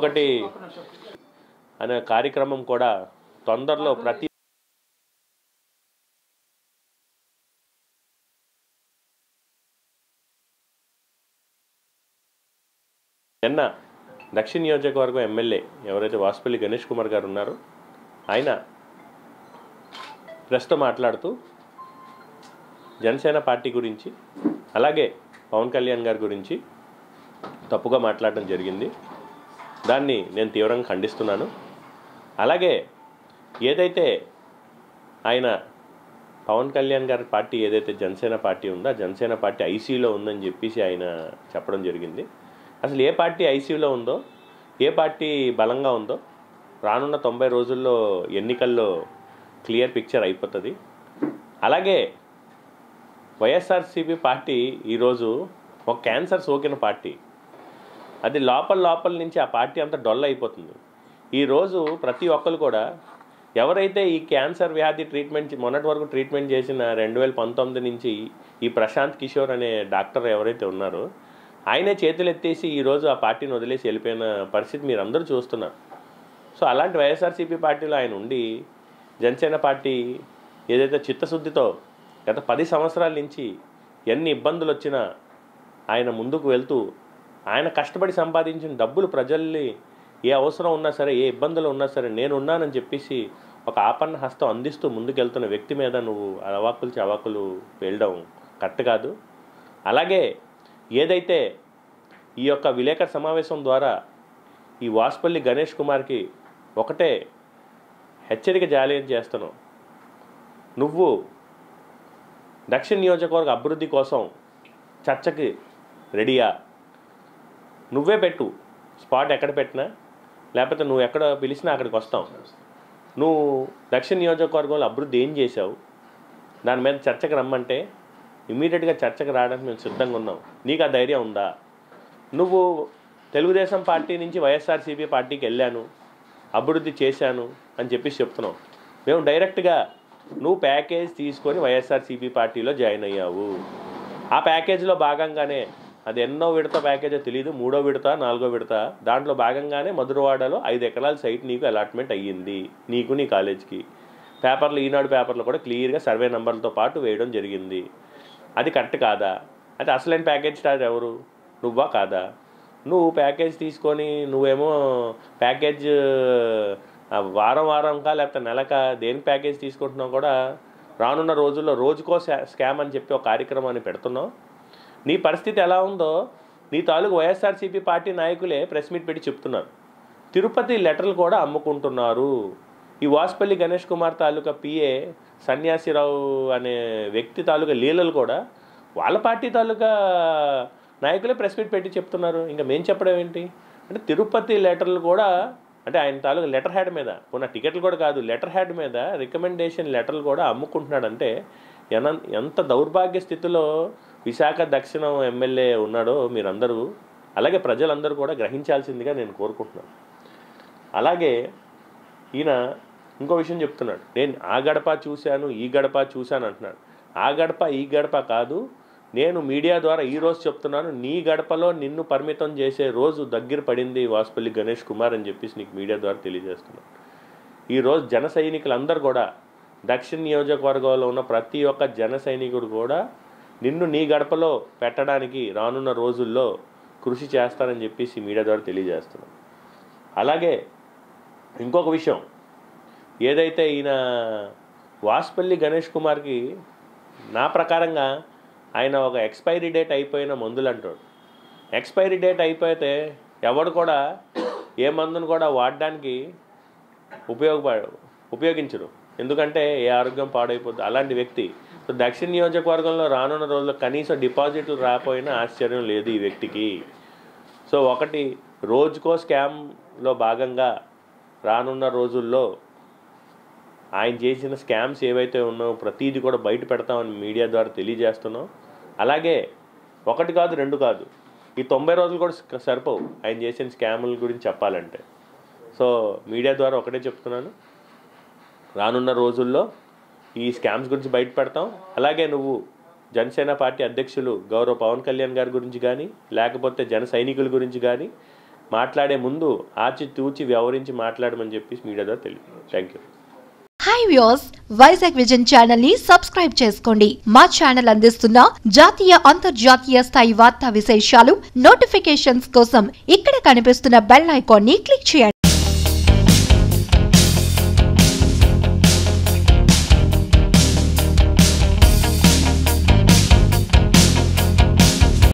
ఒక్కొక్కటి అనే కార్యక్రమం కూడా తొందరలో ప్రతి నిన్న దక్షిణ నియోజకవర్గం ఎమ్మెల్యే ఎవరైతే వాసుపల్లి గణేష్ కుమార్ గారు ఉన్నారో ఆయన ప్రెస్తో మాట్లాడుతూ జనసేన పార్టీ గురించి అలాగే పవన్ కళ్యాణ్ గారి గురించి తప్పుగా మాట్లాడడం జరిగింది. దాన్ని నేను తీవ్రంగా ఖండిస్తున్నాను. అలాగే ఏదైతే ఆయన పవన్ కళ్యాణ్ గారి పార్టీ ఏదైతే జనసేన పార్టీ ఉందో జనసేన పార్టీ ఐసీయూలో ఉందని చెప్పేసి ఆయన చెప్పడం జరిగింది. అసలు ఏ పార్టీ ఐసీయూలో ఉందో, ఏ పార్టీ బలంగా ఉందో రానున్న 90 రోజుల్లో ఎన్నికల్లో క్లియర్ పిక్చర్ అయిపోతుంది. అలాగే వైఎస్ఆర్సీపీ పార్టీ ఈరోజు ఒక క్యాన్సర్ సోకిన పార్టీ. అది లోపల నుంచి ఆ పార్టీ అంతా డొల్ అయిపోతుంది. ఈరోజు ప్రతి ఒక్కరు కూడా ఎవరైతే ఈ క్యాన్సర్ వ్యాధి ట్రీట్మెంట్ మొన్నటి వరకు ట్రీట్మెంట్ చేసిన 2019 నుంచి ఈ ప్రశాంత్ కిషోర్ అనే డాక్టర్ ఎవరైతే ఉన్నారో ఆయనే చేతులు ఎత్తేసి ఈరోజు ఆ పార్టీని వదిలేసి వెళ్ళిపోయిన పరిస్థితి మీరు అందరూ చూస్తున్నారు. సో అలాంటి వైఎస్ఆర్సీపీ పార్టీలో ఆయన ఉండి జనసేన పార్టీ ఏదైతే చిత్తశుద్ధితో గత 10 సంవత్సరాల నుంచి ఎన్ని ఇబ్బందులు వచ్చినా ఆయన ముందుకు వెళ్తూ ఆయన కష్టపడి సంపాదించిన డబ్బులు ప్రజల్ని ఏ అవసరం ఉన్నా సరే, ఏ ఇబ్బందులు ఉన్నా సరే నేను ఉన్నానని చెప్పేసి ఒక ఆపన్న హస్తం అందిస్తూ ముందుకెళ్తున్న వ్యక్తి మీద నువ్వు అవాకులు చవాకులు వెళ్ళడం కరెక్ట్ కాదు. అలాగే ఏదైతే ఈ యొక్క విలేకరు సమావేశం ద్వారా ఈ వాసుపల్లి గణేష్ కుమార్కి ఒకటే హెచ్చరిక జారీ చేస్తున్నావు. నువ్వు దక్షిణ నియోజకవర్గ అభివృద్ధి కోసం చర్చకి రెడీయా? నువ్వే పెట్టు స్పాట్, ఎక్కడ పెట్టినా లేకపోతే నువ్వు ఎక్కడ పిలిచినా అక్కడికి వస్తాం. నువ్వు దక్షిణ నియోజకవర్గంలో అభివృద్ధి ఏం చేసావు దాని మీద చర్చకు రమ్మంటే ఇమీడియట్గా చర్చకు రావడానికి మేము సిద్ధంగా ఉన్నాం. నీకు ఆ ధైర్యం ఉందా? నువ్వు తెలుగుదేశం పార్టీ నుంచి వైఎస్ఆర్సీపీ పార్టీకి వెళ్ళాను, అభివృద్ధి చేశాను అని చెప్పేసి చెప్తున్నావు. మేము డైరెక్ట్గా నువ్వు ప్యాకేజ్ తీసుకొని వైఎస్ఆర్సీపీ పార్టీలో జాయిన్ అయ్యావు. ఆ ప్యాకేజీలో భాగంగానే అది ఎన్నో విడత ప్యాకేజో తెలియదు, 3వ విడత 4వ విడత, దాంట్లో భాగంగానే మధురవాడలో 5 ఎకరాల సైట్ నీకు అలాట్మెంట్ అయ్యింది. నీకు నీ కాలేజ్కి పేపర్లు, ఈనాడు పేపర్లో కూడా క్లియర్గా సర్వే నెంబర్లతో పాటు వేయడం జరిగింది. అది కరెక్ట్ కాదా? అంటే అసలైన ప్యాకేజ్ స్టార్ ఎవరు? నువ్వా కాదా? నువ్వు ప్యాకేజ్ తీసుకొని నువ్వేమో ప్యాకేజ్ వారంకా లేకపోతే నెలకా దేనికి ప్యాకేజ్ తీసుకుంటున్నావు కూడా రానున్న రోజుల్లో రోజుకో స్కామ్ అని చెప్పి ఒక కార్యక్రమాన్ని పెడుతున్నావు. నీ పరిస్థితి ఎలా ఉందో నీ తాలూకు వైఎస్ఆర్సీపీ పార్టీ నాయకులే ప్రెస్ మీట్ పెట్టి చెప్తున్నారు. తిరుపతి లెటర్లు కూడా అమ్ముకుంటున్నారు. ఈ వాసుపల్లి గణేష్ కుమార్ తాలూకా పిఏ సన్యాసిరావు అనే వ్యక్తి తాలూకా లీలలు కూడా వాళ్ళ పార్టీ తాలూకా నాయకులే ప్రెస్ మీట్ పెట్టి చెప్తున్నారు. ఇంకా మేము చెప్పడం ఏంటి? అంటే తిరుపతి లెటర్లు కూడా అంటే ఆయన తాలూకా లెటర్ హ్యాడ్ మీద ఉన్న టికెట్లు కూడా కాదు, లెటర్ హ్యాడ్ మీద రికమెండేషన్ లెటర్లు కూడా అమ్ముకుంటున్నాడంటే ఎంత దౌర్భాగ్య స్థితిలో విశాఖ దక్షిణం ఎమ్మెల్యే ఉన్నాడో మీరందరూ అలాగే ప్రజలందరూ కూడా గ్రహించాల్సిందిగా నేను కోరుకుంటున్నాను. అలాగే ఈయన ఇంకో విషయం చెప్తున్నాడు, నేను ఆ గడప చూశాను ఈ గడప చూశాను అంటున్నాడు. ఆ గడప ఈ గడప కాదు, నేను మీడియా ద్వారా ఈరోజు చెప్తున్నాను, నీ గడపలో నిన్ను పరిమితం చేసే రోజు దగ్గర పడింది వాసుపల్లి గణేష్ కుమార్ అని చెప్పేసి నీకు మీడియా ద్వారా తెలియజేస్తున్నాను. ఈరోజు జన సైనికులందరూ కూడా దక్షిణ నియోజకవర్గంలో ఉన్న ప్రతి ఒక్క జన సైనికుడు కూడా నిన్ను నీ గడపలో పెట్టడానికి రానున్న రోజుల్లో కృషి చేస్తానని చెప్పేసి మీడియా ద్వారా తెలియజేస్తున్నాను. అలాగే ఇంకొక విషయం, ఏదైతే ఈయన వాసుపల్లి గణేష్ కుమార్కి నా ప్రకారంగా ఆయన ఒక ఎక్స్పైరీ డేట్ అయిపోయిన మందులు అంటాడు. ఎక్స్పైరీ డేట్ అయిపోతే ఎవడు కూడా ఏ మందును కూడా వాడడానికి ఉపయోగించరు, ఎందుకంటే ఏ ఆరోగ్యం పాడైపోద్ది. అలాంటి వ్యక్తి దక్షిణ నియోజకవర్గంలో రానున్న రోజుల్లో కనీసం డిపాజిట్లు రాకపోయినా ఆశ్చర్యం లేదు ఈ వ్యక్తికి. సో ఒకటి రోజుకో స్కామ్లో భాగంగా రానున్న రోజుల్లో ఆయన చేసిన స్కామ్స్ ఏవైతే ఉన్నాయో ప్రతిదీ కూడా బయట పెడతామని మీడియా ద్వారా తెలియజేస్తున్నాం. అలాగే ఒకటి కాదు రెండు కాదు, ఈ 90 రోజులు కూడా సరిపోవు ఆయన చేసిన స్కాముల గురించి చెప్పాలంటే. సో మీడియా ద్వారా ఒకటే చెప్తున్నాను, రానున్న రోజుల్లో ఈ స్కామ్స్ గురించి బయట పెడతాం. అలాగే నువ్వు జనసేన పార్టీ అధ్యక్షులు గౌరవ పవన్ కళ్యాణ్ గారి గురించి కానీ లేకపోతే జన సైనికుల గురించి కానీ మాట్లాడే ముందు ఆచితూచి వ్యవహరించి మాట్లాడమని చెప్పి మీడియా ద్వారా తెలియదు. Thank you. Hi viewers, Vizag vision channel ని సబ్స్క్రైబ్ చేసుకోండి. మా ఛానల్ అందిస్తున్న జాతీయ అంతర్జాతీయ స్థాయి వార్తా విశేషాలు నోటిఫికేషన్స్ కోసం ఇక్కడ కనిపిస్తున్న బెల్ ఐకాన్ ని క్లిక్ చేయండి.